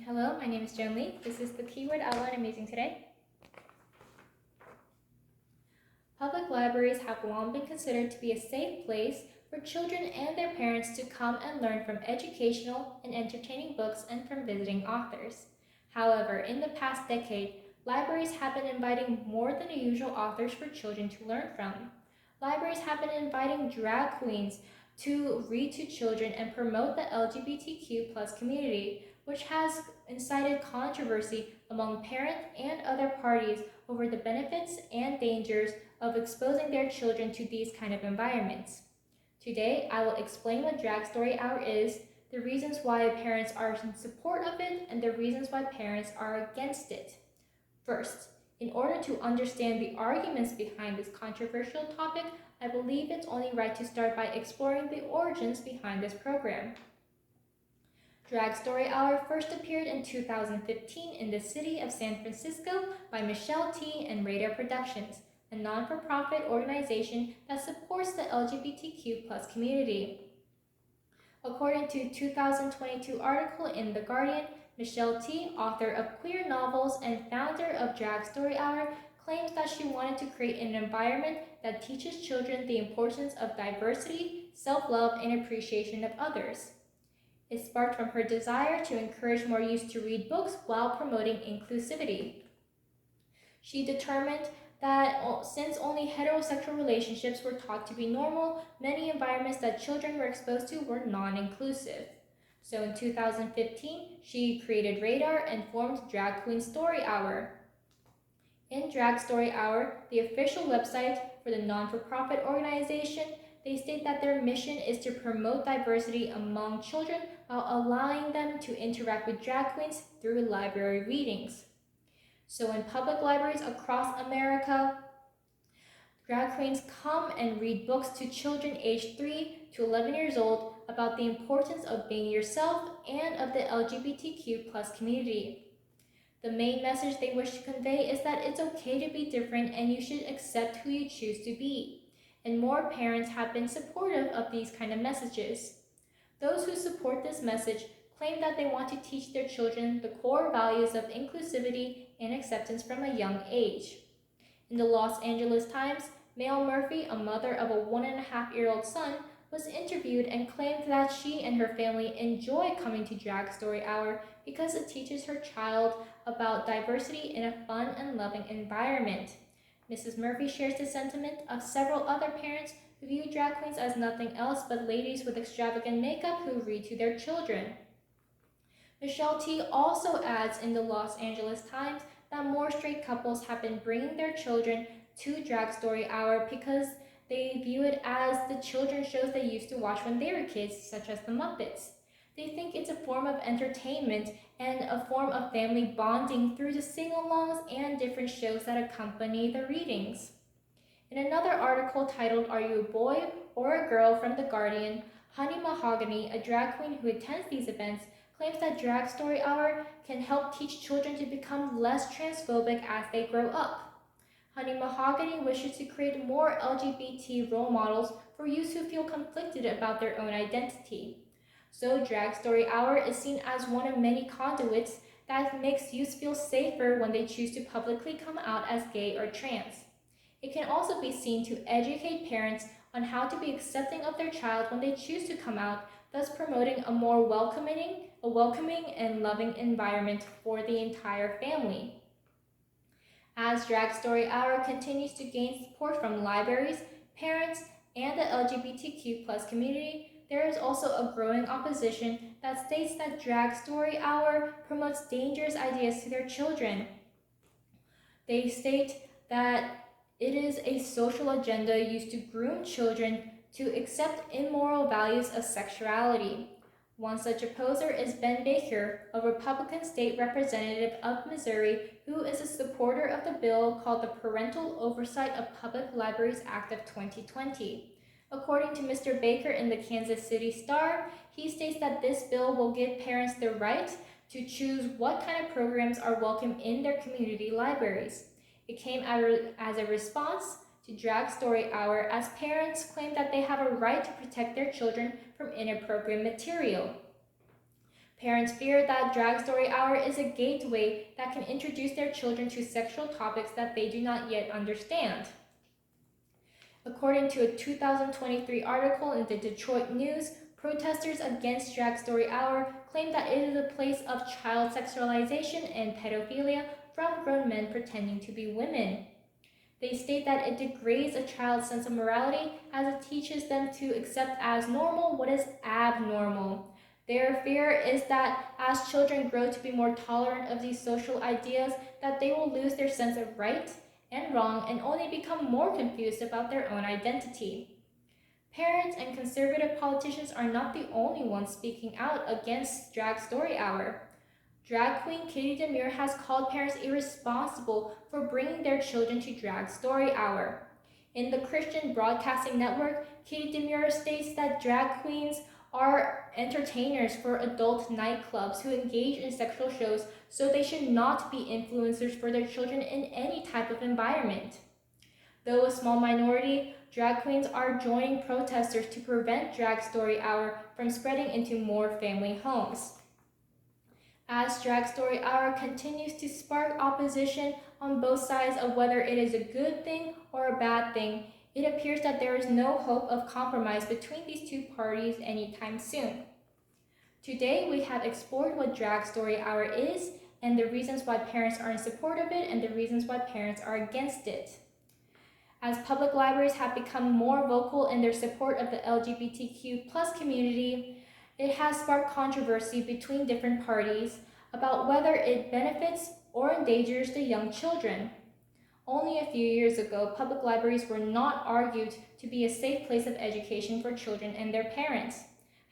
Hello, my name is Jen Lee. This is the keyword outline I'm using today. Public libraries have long been considered to be a safe place for children and their parents to come and learn from educational and entertaining books and from visiting authors. However, in the past decade, libraries have been inviting more than usual authors for children to learn from. Libraries have been inviting drag queens to read to children and promote the LGBTQ plus community, which has incited controversy among parents and other parties over the benefits and dangers of exposing their children to these kind of environments. Today, I will explain what Drag Story Hour is, the reasons why parents are in support of it, and the reasons why parents are against it. First, in order to understand the arguments behind this controversial topic, I believe it's only right to start by exploring the origins behind this program. Drag Story Hour first appeared in 2015 in the city of San Francisco by Michelle T. and Radar Productions, a non-for-profit organization that supports the LGBTQ plus community. According to a 2022 article in The Guardian, Michelle T., author of queer novels and founder of Drag Story Hour, claims that she wanted to create an environment that teaches children the importance of diversity, self-love, and appreciation of others. It sparked from her desire to encourage more youth to read books while promoting inclusivity. She determined that since only heterosexual relationships were taught to be normal, many environments that children were exposed to were non-inclusive. So in 2015, she created Radar and formed Drag Queen Story Hour. In Drag Story Hour, the official website for the non-for-profit organization, they state that their mission is to promote diversity among children while allowing them to interact with drag queens through library readings. So in public libraries across America, drag queens come and read books to children aged 3 to 11 years old about the importance of being yourself and of the LGBTQ plus community. The main message they wish to convey is that it's okay to be different and you should accept who you choose to be. And more parents have been supportive of these kind of messages. Those who support this message claim that they want to teach their children the core values of inclusivity and acceptance from a young age. In the Los Angeles Times, Mel Murphy, a mother of a 1.5-year-old son, was interviewed and claimed that she and her family enjoy coming to Drag Story Hour because it teaches her child about diversity in a fun and loving environment. Mrs. Murphy shares the sentiment of several other parents who view drag queens as nothing else but ladies with extravagant makeup who read to their children. Michelle T. also adds in the Los Angeles Times that more straight couples have been bringing their children to Drag Story Hour because they view it as the children's shows they used to watch when they were kids, such as the Muppets. They think it's a form of entertainment and a form of family bonding through the sing-alongs and different shows that accompany the readings. In another article titled "Are You a Boy or a Girl?" from The Guardian, Honey Mahogany, a drag queen who attends these events, claims that Drag Story Hour can help teach children to become less transphobic as they grow up. Honey Mahogany wishes to create more LGBT role models for youths who feel conflicted about their own identity. So Drag Story Hour is seen as one of many conduits that makes youth feel safer when they choose to publicly come out as gay or trans. It can also be seen to educate parents on how to be accepting of their child when they choose to come out, thus promoting a more welcoming and loving environment for the entire family. As Drag Story Hour continues to gain support from libraries, parents, and the LGBTQ plus community, there is also a growing opposition that states that Drag Story Hour promotes dangerous ideas to their children. They state that it is a social agenda used to groom children to accept immoral values of sexuality. One such opposer is Ben Baker, a Republican state representative of Missouri who is a supporter of the bill called the Parental Oversight of Public Libraries Act of 2020. According to Mr. Baker in the Kansas City Star, he states that this bill will give parents the right to choose what kind of programs are welcome in their community libraries. It came as a response to Drag Story Hour as parents claim that they have a right to protect their children from inappropriate material. Parents fear that Drag Story Hour is a gateway that can introduce their children to sexual topics that they do not yet understand. According to a 2023 article in the Detroit News, protesters against Drag Story Hour claim that it is a place of child sexualization and pedophilia from grown men pretending to be women. They state that it degrades a child's sense of morality as it teaches them to accept as normal what is abnormal. Their fear is that as children grow to be more tolerant of these social ideas, that they will lose their sense of right and wrong and only become more confused about their own identity. Parents and conservative politicians are not the only ones speaking out against Drag Story Hour. Drag queen Katie Demure has called parents irresponsible for bringing their children to Drag Story Hour. In the Christian Broadcasting Network, Katie Demure states that drag queens are entertainers for adult nightclubs who engage in sexual shows, so they should not be influencers for their children in any type of environment. Though a small minority, drag queens are joining protesters to prevent Drag Story Hour from spreading into more family homes. As Drag Story Hour continues to spark opposition on both sides of whether it is a good thing or a bad thing, it appears that there is no hope of compromise between these two parties anytime soon. Today, we have explored what Drag Story Hour is and the reasons why parents are in support of it and the reasons why parents are against it. As public libraries have become more vocal in their support of the LGBTQ community, it has sparked controversy between different parties about whether it benefits or endangers the young children. Only a few years ago, public libraries were not argued to be a safe place of education for children and their parents.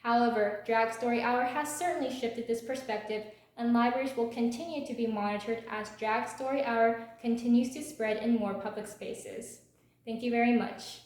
However, Drag Story Hour has certainly shifted this perspective, and libraries will continue to be monitored as Drag Story Hour continues to spread in more public spaces. Thank you very much.